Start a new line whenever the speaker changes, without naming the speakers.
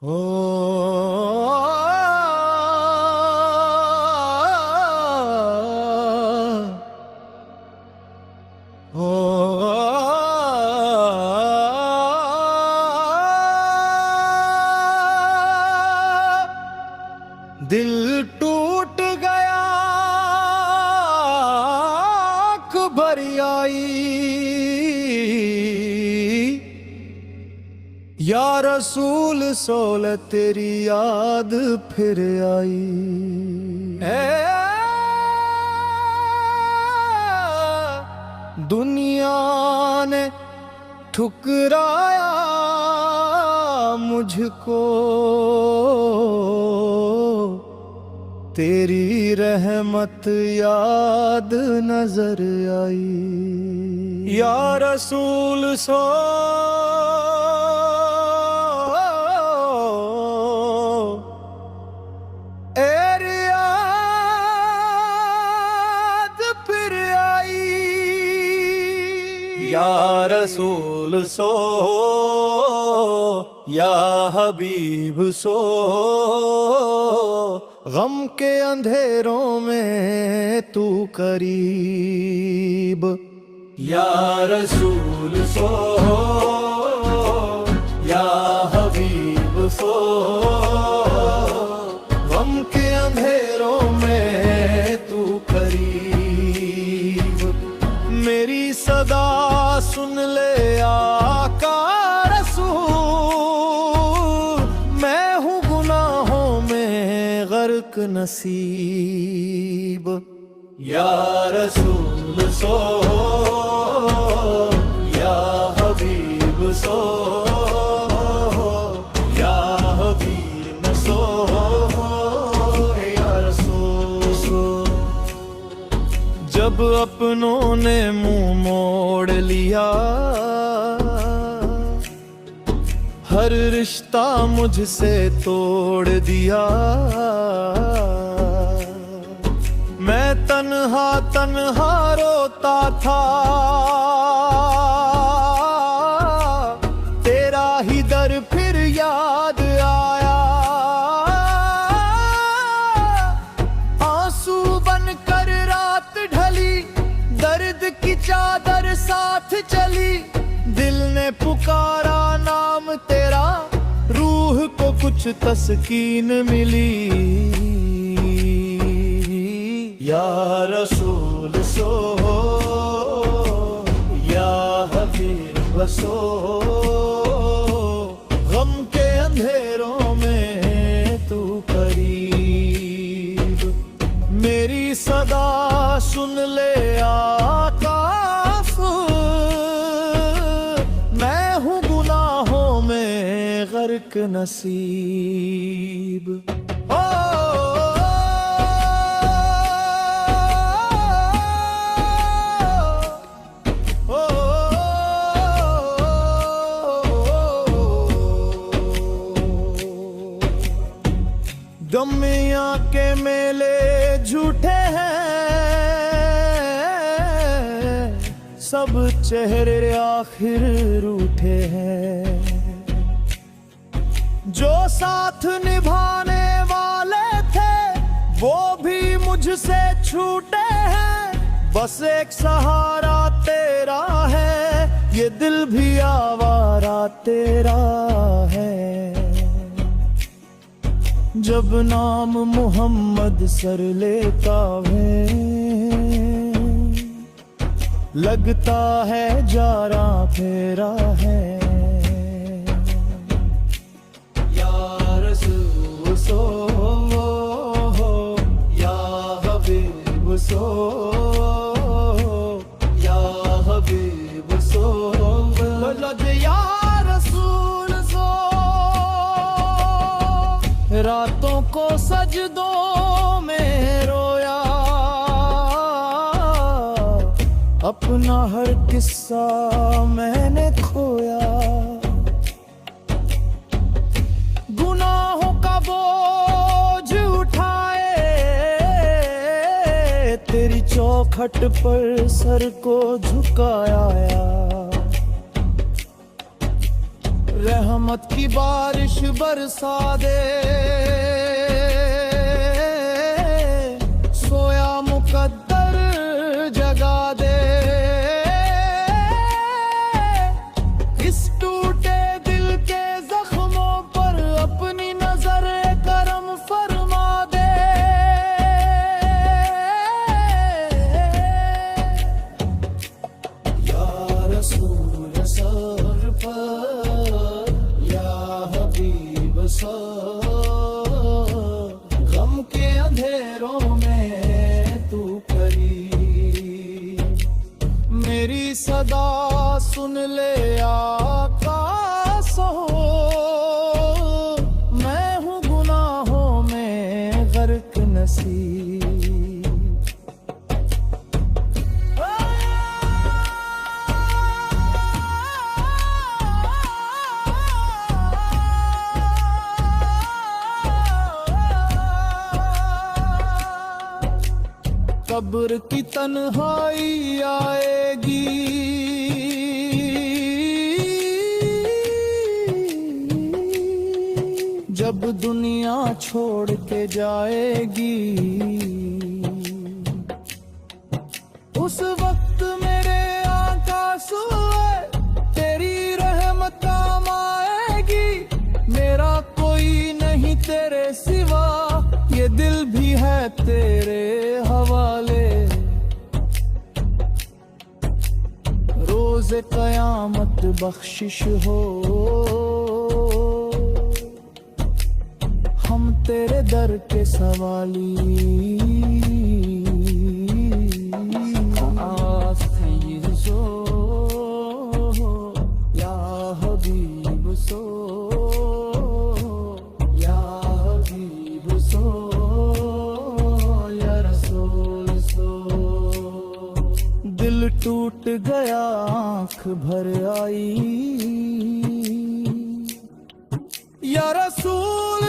हो हो दिल टूट गया आँख भरी आई या रसूल सोल तेरी याद फिर आई। दुनिया ने ठुकराया मुझको, तेरी रहमत याद नजर आई या रसूल सो एरी याद फिर आई या रसूल सो या हबीब सो, गम के अंधेरों में तू करीब या रसूल सो या हबीब सो, गम के अंधेरों में तू करीब। मेरी सदा सुन ले आका रसूल, मैं हूँ गुनाहों में गर्क नसीब या रसूल सो या हबीब सो या हबीब सो या रसूल सो। जब अपनों ने मुंह मोड़ लिया, हर रिश्ता मुझसे तोड़ दिया, मैं तन्हा तन्हा रोता था, तेरा ही दर फिर याद आया, आंसू बनकर रात ढली, दर्द की चादर साथ चली, दिल ने पुकारा नाम तेरा, रूह को कुछ तस्कीन मिली या रसूल सो या हबीब सो, गम के अंधेरों में तू करीब। मेरी सदा सुन ले आका, मैं हूँ गुनाहों में गर्क नसीब। दुनिया के मेले झूठे हैं, सब चेहरे आखिर रूठे हैं, जो साथ निभाने वाले थे वो भी मुझसे छूटे हैं, बस एक सहारा तेरा है, ये दिल भी आवारा तेरा है। जब नाम मोहम्मद सर लेता है, लगता है जारा फेरा है या रसूल सो या हबीब सो या हबीब सो या रसूल सो। रातों को सजदों में रोया, अपना हर किस्सा मैंने खोया, गुनाहों का बोझ उठाए, तेरी चौखट पर सर को झुकाया, रहमत की बारिश बरसा दे, सोया मुकद्दर जगा दे। इस टूटे दिल के जख्मों पर अपनी नजर करम फरमा दे। या रसूल सर पर, या हबीब सर, गम के अंधेरों में तू करी मेरी सदा सुन ले आका सो। मैं हूँ गुनाहों में गर्क नसीब। कब्र की तन्हाई आएगी, जब दुनिया छोड़ के जाएगी। उस वक्त मेरे आका सुए तेरी रहमत काम आएगी। मेरा कोई नहीं तेरे सिवा, ये दिल भी है तेरे हवाले। रोज़े क़यामत बख्शिश हो, हम तेरे दर के सवाली। आस्तीन सो, या हबीब सो, या हबीब सो, या रसूल सो। दिल टूट गया आँख भर आई, या रसूल